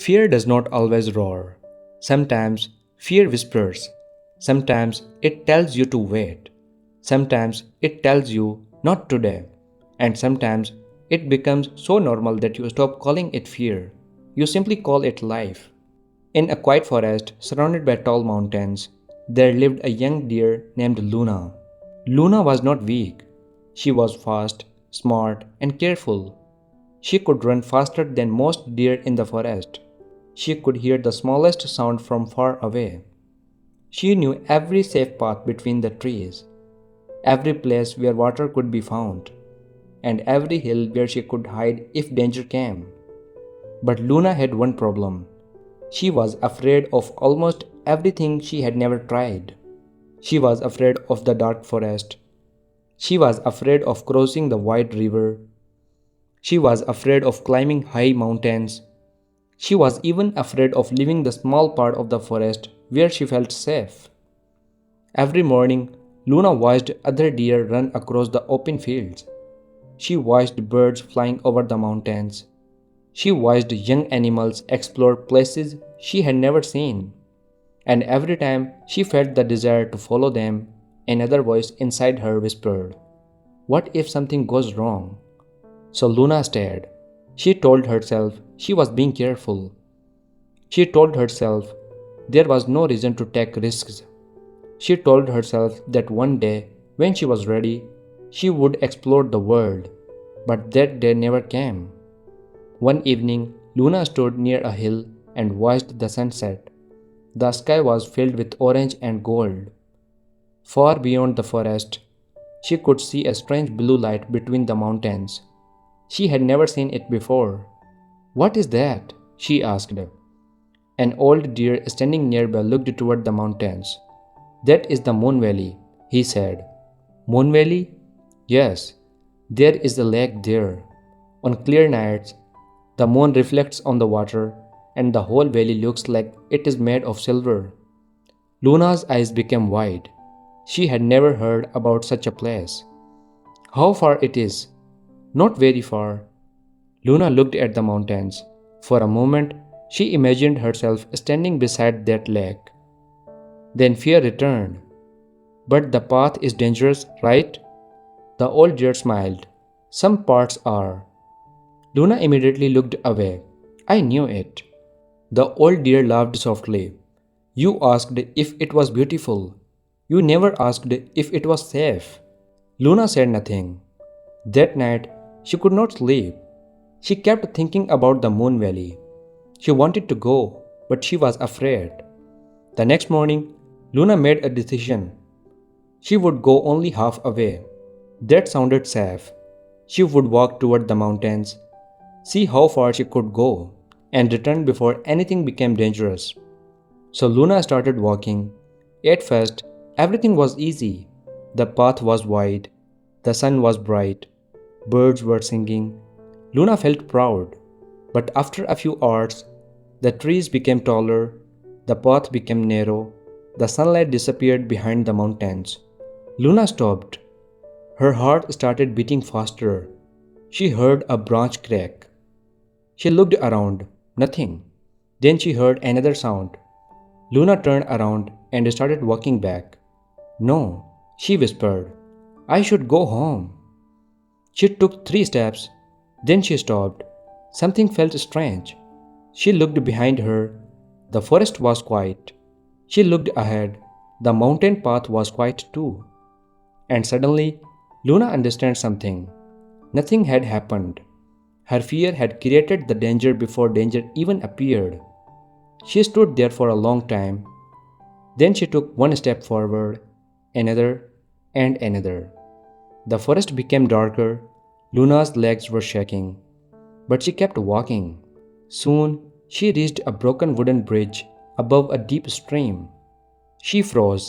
Fear does not always roar. Sometimes fear whispers. Sometimes it tells you to wait. Sometimes it tells you not today. And sometimes it becomes so normal that you stop calling it fear. You simply call it life. In a quiet forest surrounded by tall mountains, there lived a young deer named Luna. Luna was not weak. She was fast, smart, and careful. She could run faster than most deer in the forest. She could hear the smallest sound from far away. She knew every safe path between the trees, every place where water could be found, and every hill where she could hide if danger came. But Luna had one problem. She was afraid of almost everything she had never tried. She was afraid of the dark forest. She was afraid of crossing the wide river. She was afraid of climbing high mountains. She was even afraid of leaving the small part of the forest where she felt safe. Every morning, Luna watched other deer run across the open fields. She watched birds flying over the mountains. She watched young animals explore places she had never seen. And every time she felt the desire to follow them, another voice inside her whispered, "What if something goes wrong?" So Luna stayed. She told herself she was being careful. She told herself there was no reason to take risks. She told herself that one day, when she was ready, she would explore the world. But that day never came. One evening, Luna stood near a hill and watched the sunset. The sky was filled with orange and gold. Far beyond the forest, she could see a strange blue light between the mountains. She had never seen it before. "What is that?" she asked. An old deer standing nearby looked toward the mountains. "That is the Moon Valley," he said. "Moon Valley?" "Yes, there is a lake there. On clear nights, the moon reflects on the water, and the whole valley looks like it is made of silver." Luna's eyes became wide. She had never heard about such a place. "How far it is?" "Not very far." Luna looked at the mountains. For a moment, she imagined herself standing beside that lake. Then fear returned. "But the path is dangerous, right?" The old deer smiled. "Some parts are." Luna immediately looked away. "I knew it." The old deer laughed softly. "You asked if it was beautiful. You never asked if it was safe." Luna said nothing. That night, she could not sleep. She kept thinking about the Moon Valley. She wanted to go, but she was afraid. The next morning, Luna made a decision. She would go only half away. That sounded safe. She would walk toward the mountains, see how far she could go, and return before anything became dangerous. So Luna started walking. At first, everything was easy. The path was wide, the sun was bright, birds were singing. Luna felt proud. But after a few hours, the trees became taller, the path became narrow, the sunlight disappeared behind the mountains. Luna stopped. Her heart started beating faster. She heard a branch crack. She looked around. Nothing. Then she heard another sound. Luna turned around and started walking back. "No," she whispered. "I should go home." She took 3 steps. Then she stopped. Something felt strange. She looked behind her. The forest was quiet. She looked ahead. The mountain path was quiet too. And suddenly, Luna understood something. Nothing had happened. Her fear had created the danger before danger even appeared. She stood there for a long time. Then she took one step forward, another, and another. The forest became darker. Luna's legs were shaking. But she kept walking. Soon, she reached a broken wooden bridge above a deep stream. She froze.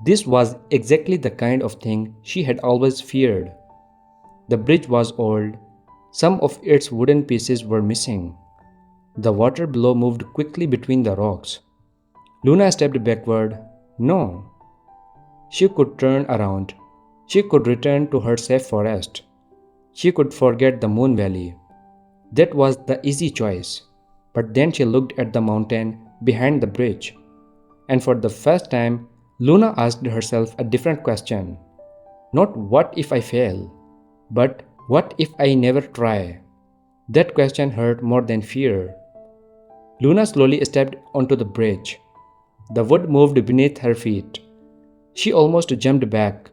This was exactly the kind of thing she had always feared. The bridge was old. Some of its wooden pieces were missing. The water below moved quickly between the rocks. Luna stepped backward. No. She could turn around. She could return to her safe forest. She could forget the Moon Valley. That was the easy choice. But then she looked at the mountain behind the bridge. And for the first time, Luna asked herself a different question. Not what if I fail, but what if I never try? That question hurt more than fear. Luna slowly stepped onto the bridge. The wood moved beneath her feet. She almost jumped back,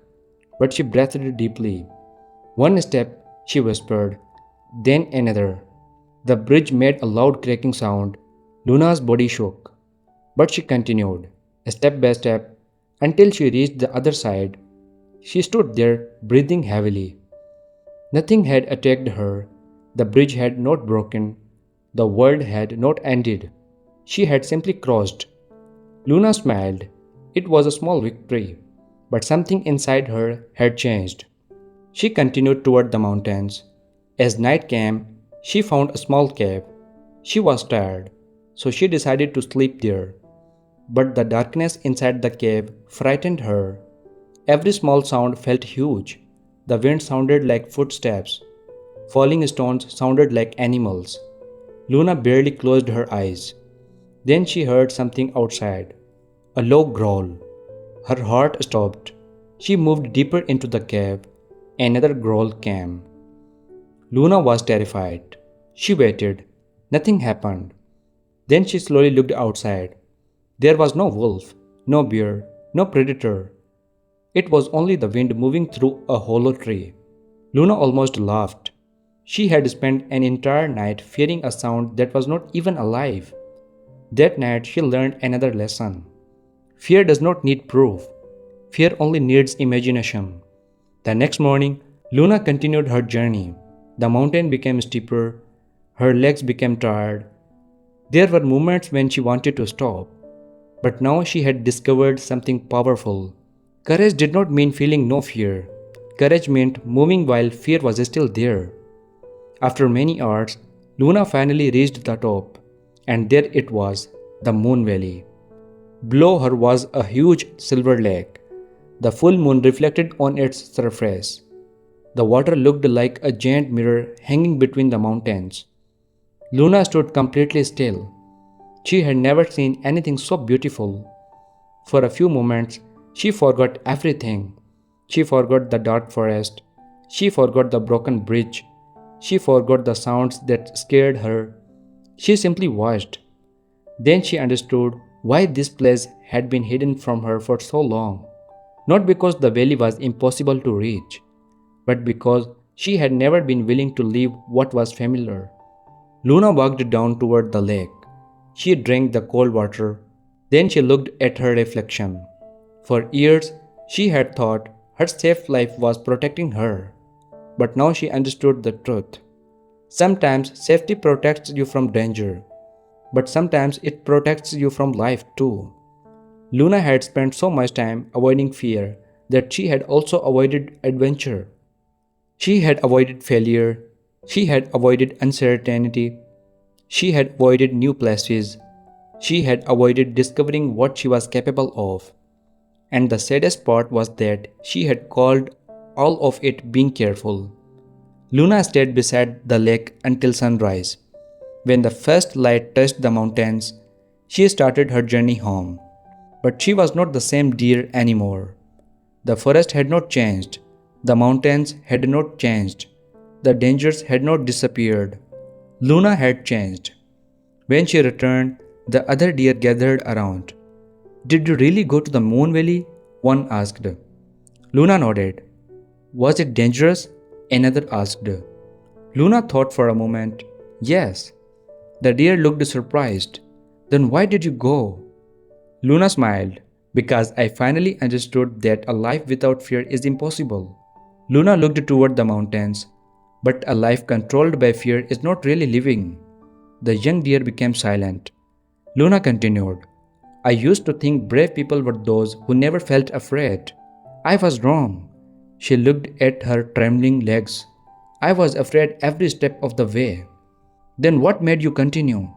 but she breathed deeply. One step, she whispered, then another. The bridge made a loud cracking sound. Luna's body shook, but she continued, step by step, until she reached the other side. She stood there, breathing heavily. Nothing had attacked her. The bridge had not broken. The world had not ended. She had simply crossed. Luna smiled. It was a small victory, but something inside her had changed. She continued toward the mountains. As night came, she found a small cave. She was tired, so she decided to sleep there. But the darkness inside the cave frightened her. Every small sound felt huge. The wind sounded like footsteps. Falling stones sounded like animals. Luna barely closed her eyes. Then she heard something outside. A low growl. Her heart stopped. She moved deeper into the cave. Another growl came. Luna was terrified. She waited. Nothing happened. Then she slowly looked outside. There was no wolf, no bear, no predator. It was only the wind moving through a hollow tree. Luna almost laughed. She had spent an entire night fearing a sound that was not even alive. That night she learned another lesson. Fear does not need proof. Fear only needs imagination. The next morning, Luna continued her journey. The mountain became steeper. Her legs became tired. There were moments when she wanted to stop. But now she had discovered something powerful. Courage did not mean feeling no fear. Courage meant moving while fear was still there. After many hours, Luna finally reached the top. And there it was, the Moon Valley. Below her was a huge silver lake. The full moon reflected on its surface. The water looked like a giant mirror hanging between the mountains. Luna stood completely still. She had never seen anything so beautiful. For a few moments, she forgot everything. She forgot the dark forest. She forgot the broken bridge. She forgot the sounds that scared her. She simply watched. Then she understood why this place had been hidden from her for so long. Not because the valley was impossible to reach, but because she had never been willing to leave what was familiar. Luna walked down toward the lake. She drank the cold water. Then she looked at her reflection. For years, she had thought her safe life was protecting her. But now she understood the truth. Sometimes safety protects you from danger, but sometimes it protects you from life too. Luna had spent so much time avoiding fear that she had also avoided adventure. She had avoided failure. She had avoided uncertainty. She had avoided new places. She had avoided discovering what she was capable of. And the saddest part was that she had called all of it being careful. Luna stayed beside the lake until sunrise. When the first light touched the mountains, she started her journey home. But she was not the same deer anymore. The forest had not changed. The mountains had not changed. The dangers had not disappeared. Luna had changed. When she returned, the other deer gathered around. "Did you really go to the Moon Valley?" one asked. Luna nodded. "Was it dangerous?" another asked. Luna thought for a moment. "Yes." The deer looked surprised. "Then why did you go?" Luna smiled. "Because I finally understood that a life without fear is impossible." Luna looked toward the mountains. But a life controlled by fear is not really living. The young deer became silent. Luna continued. "I used to think brave people were those who never felt afraid. I was wrong." She looked at her trembling legs. "I was afraid every step of the way." "Then what made you continue?"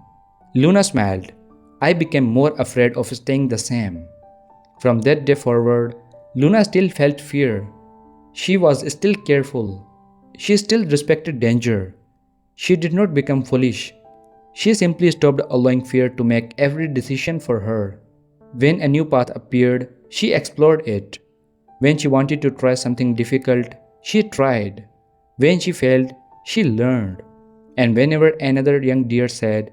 Luna smiled. "I became more afraid of staying the same." From that day forward, Luna still felt fear. She was still careful. She still respected danger. She did not become foolish. She simply stopped allowing fear to make every decision for her. When a new path appeared, she explored it. When she wanted to try something difficult, she tried. When she failed, she learned. And whenever another young deer said,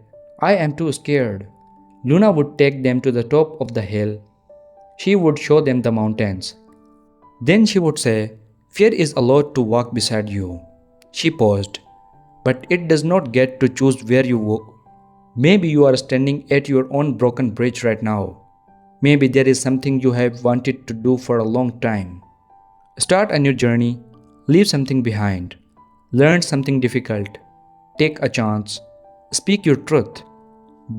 "I am too scared," Luna would take them to the top of the hill. She would show them the mountains. Then she would say, "Fear is allowed to walk beside you." She paused. "But it does not get to choose where you walk." Maybe you are standing at your own broken bridge right now. Maybe there is something you have wanted to do for a long time. Start a new journey, leave something behind, learn something difficult, take a chance, speak your truth,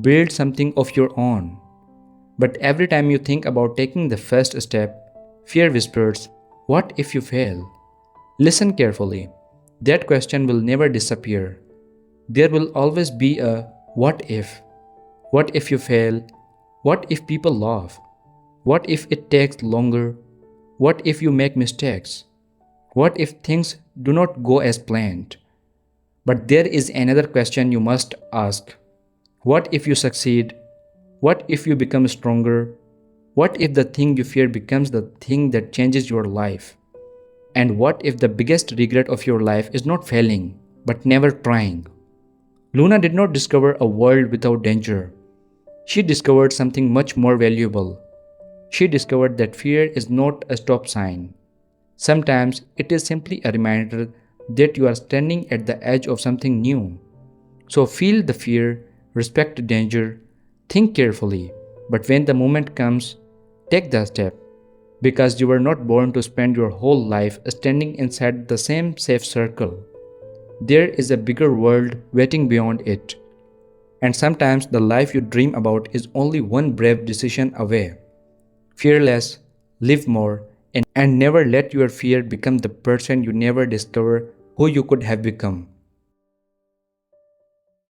build something of your own. But every time you think about taking the first step, fear whispers, "What if you fail?" Listen carefully. That question will never disappear. There will always be a "what if?" What if you fail? What if people laugh? What if it takes longer? What if you make mistakes? What if things do not go as planned? But there is another question you must ask. What if you succeed? What if you become stronger? What if the thing you fear becomes the thing that changes your life? And what if the biggest regret of your life is not failing, but never trying? Luna did not discover a world without danger. She discovered something much more valuable. She discovered that fear is not a stop sign. Sometimes it is simply a reminder that you are standing at the edge of something new. So feel the fear, respect the danger, think carefully, but when the moment comes, take the step. Because you were not born to spend your whole life standing inside the same safe circle. There is a bigger world waiting beyond it. And sometimes the life you dream about is only one brave decision away. Fearless, live more, and never let your fear become the person you never discover who you could have become.